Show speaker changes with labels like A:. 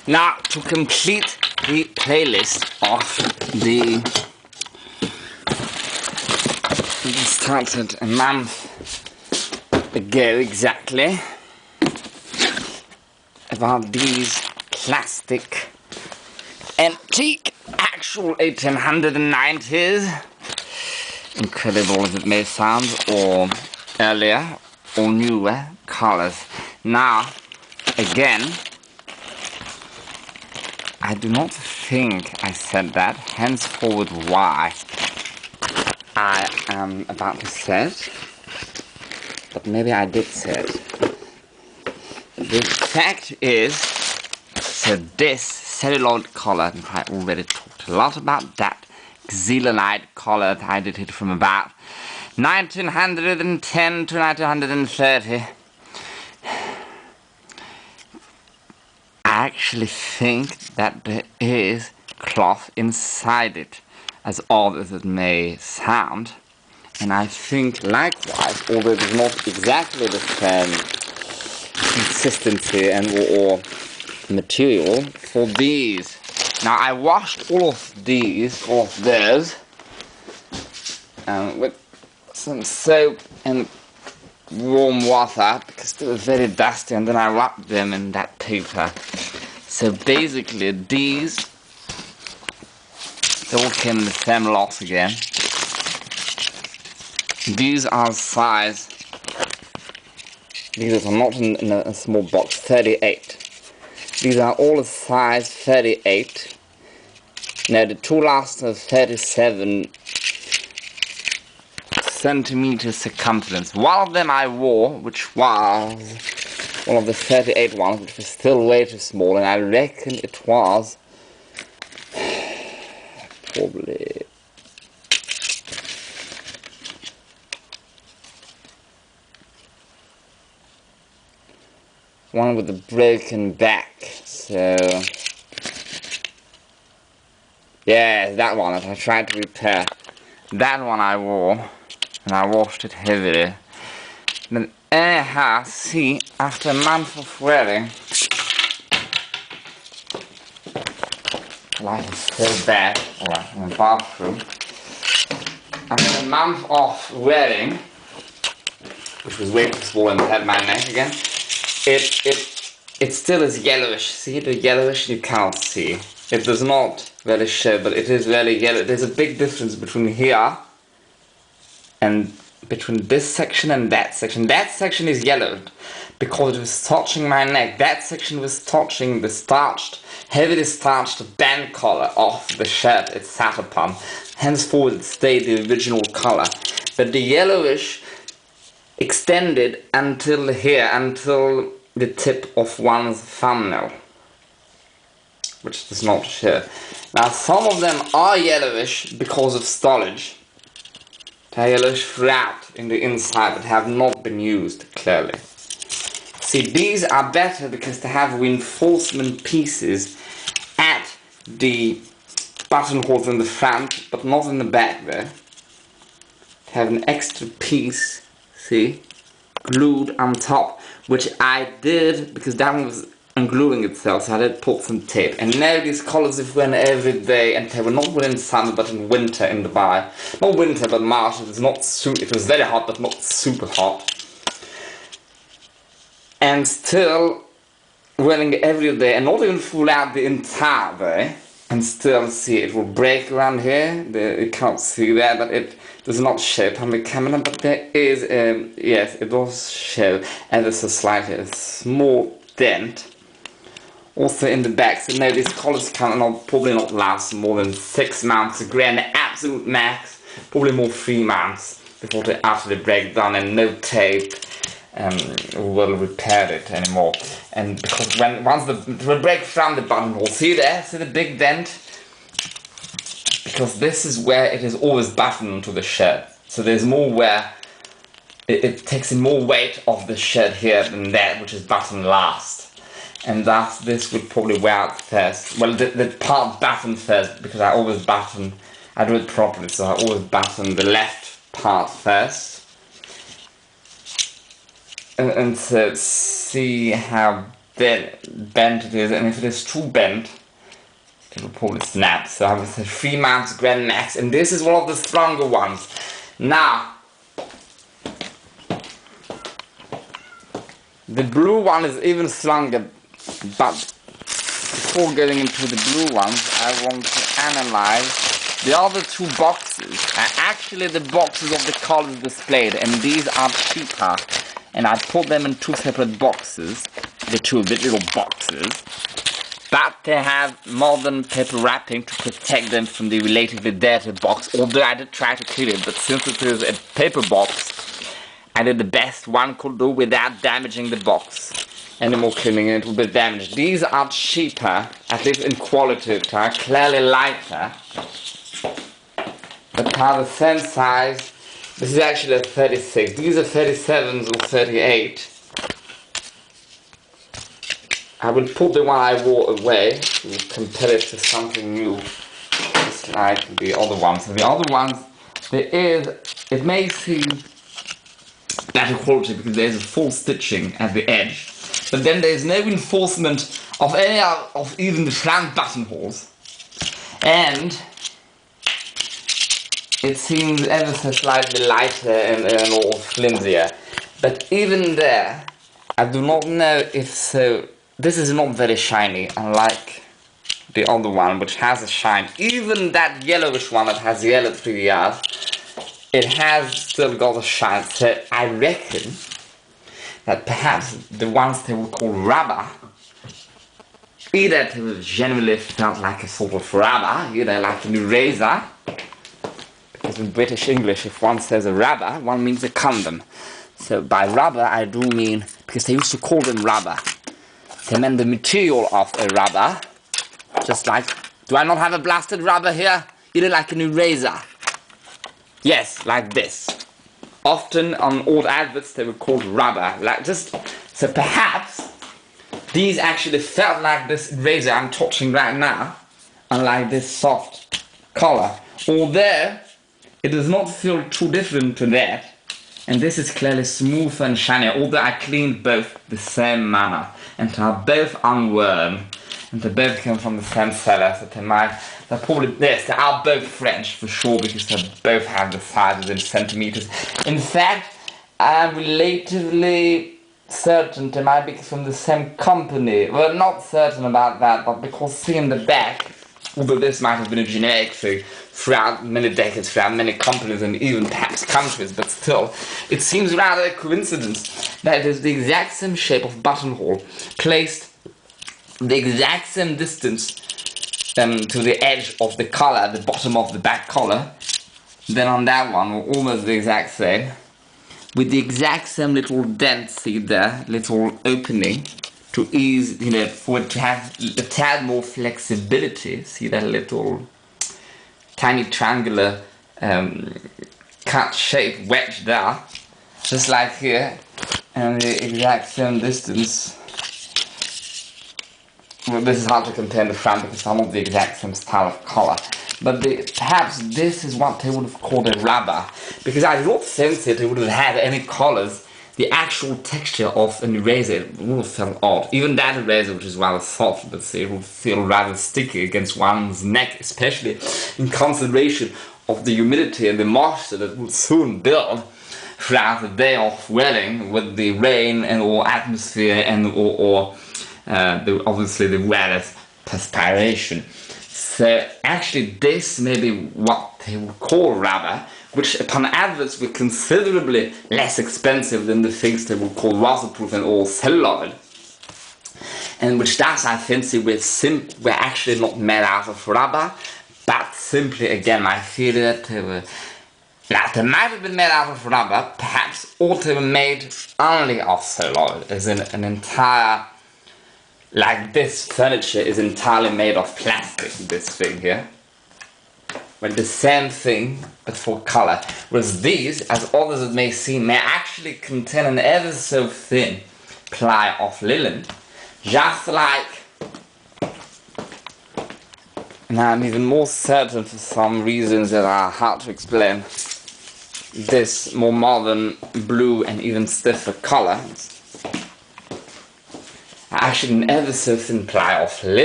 A: Now, to complete the playlist of the... We started a month ago exactly about these plastic antique actual 1890s, incredible as it may sound, or earlier or newer colors. Now, again, I do not think I said that, henceforward why I am about to say it, but maybe I did say it. The fact is, so this celluloid collar, I already talked a lot about that, XELONITE collar, I did it from about 1910 to 1930. I actually think that there is cloth inside it, as odd as it may sound, and I think likewise, although it is not exactly the same consistency and or material for these. Now I washed all of those with some soap and warm water because they were very dusty, and then I wrapped them in that paper. So basically these, they all came in the same lot again. These are size, these are not in a small box, 38. These are all size 38. Now the two last are 37 centimeters circumference. One of them I wore, which was one of the 38 ones, which was still way too small, and I reckon it was probably one with a broken back. So yeah, that one that I tried to repair. That one I wore, and I washed it heavily. But anyhow, see, after a month of wearing, life is so bad, alright, in the bathroom. After a month of wearing, which was way too small and had my neck again, it still is yellowish. See, the yellowish you can't see. It does not really show, but it is really yellow. There's a big difference between here and between this section and that section. That section is yellowed because it was touching my neck. That section was touching the starched, heavily starched band collar of the shirt it sat upon. Henceforth it stayed the original color. But the yellowish extended until here, until the tip of one's thumbnail, which does not show. Now some of them are yellowish because of storage. They're yellowish throughout in the inside, but have not been used clearly. See, these are better because they have reinforcement pieces at the buttonholes in the front, but not in the back there. They have an extra piece, see, glued on top, which I did because that one was ungluing itself, so I did put some tape. And now these collars I've worn every day, and they were not worn in summer but in winter in Dubai. Not winter but March. It was very hot but not super hot. And still wearing it every day, and not even full out the entire day. And still, see, it will break around here. You can't see that, but it does not show on the camera. But there is, yes, it does show ever so slightly a small dent. Also in the back. So now these collars can probably not last more than 6 months. Again, the absolute max, probably more 3 months before they actually break down, and no tape will repair it anymore. And because once the break from the buttonhole, see there, see the big dent? Because this is where it is always buttoned to the shirt. So there's more where it takes in more weight of the shirt here than that, which is buttoned last. And thus this would probably wear out first. Well, the part buttoned first, because I always button, I do it properly, so I always button the left part first. And so see how bent it is, and if it is too bent, it will probably snap. So I would say 3 months Grand Max, and this is one of the stronger ones. Now, the blue one is even stronger, but before getting into the blue ones, I want to analyze the other 2 boxes. Actually, the boxes of the colors displayed, and these are cheaper, and I put them in 2 separate boxes, the 2 little boxes, but they have modern paper wrapping to protect them from the relatively dirty box, although I did try to clean it, but since it is a paper box, I did the best one could do without damaging the box. Any more cleaning it would be damaged. These are cheaper, at least in quality, clearly lighter, but are the same size. This is actually a 36. These are 37s or 38. I will put the one I wore away to compare it to something new, just like the other ones. So the other ones, it may seem better quality because there's a full stitching at the edge, but then there's no reinforcement of any of even the front buttonholes, and it seems ever so slightly lighter and more flimsier. But even there, I do not know if so. This is not very shiny, unlike the other one, which has a shine. Even that yellowish one that has yellow 3Rs, it has still got a shine. So I reckon that perhaps the ones they would call rubber, either they generally felt like a sort of rubber, like an eraser. Because in British English, if one says a rubber, one means a condom. So by rubber, I do mean, because they used to call them rubber, they meant the material of a rubber, just like, do I not have a blasted rubber here? Like an eraser. Yes, like this. Often on old adverts they were called rubber, so perhaps these actually felt like this eraser I'm touching right now, unlike this soft color. Although, it does not feel too different to that, and this is clearly smoother and shinier, although I cleaned both the same manner, and they are both unworn, and they both come from the same seller, so they're probably, yes, they are both French for sure, because they both have the sizes in centimeters. In fact, I'm relatively certain they might be from the same company. Well, not certain about that, but because seeing the back, although this might have been a generic thing throughout many decades, throughout many companies and even perhaps countries, but still, it seems rather a coincidence that it is the exact same shape of buttonhole, placed the exact same distance to the edge of the collar, the bottom of the back collar, then on that one, almost the exact same, with the exact same little dent, see there, little opening, to ease, for it to have a tad more flexibility. See that little tiny triangular cut shape wedge there, just like here, and the exact same distance. Well, this is hard to compare in the front because some of the exact same style of color. But perhaps this is what they would have called a rubber, because I don't think it would have had any colors. The actual texture of an eraser would have felt odd. Even that eraser, which is rather soft, but it would feel rather sticky against one's neck, especially in consideration of the humidity and the moisture that would soon build throughout the day of wearing with the rain and or atmosphere and obviously the weather's perspiration. So actually this may be what they would call rubber, which upon adverts were considerably less expensive than the things they would call waterproof and all celluloid. And which thus I fancy were actually not made out of rubber, but simply, again, I feel that they might have been made out of rubber, perhaps, or they were made only of celluloid, as in an entire, like this furniture is entirely made of plastic, this thing here. Well, the same thing, but for color. Whereas these, as odd as it may seem, may actually contain an ever so thin ply of linen, just like, and I'm even more certain for some reasons that are hard to explain, this more modern blue and even stiffer color. washing an ever so thin ply of linen.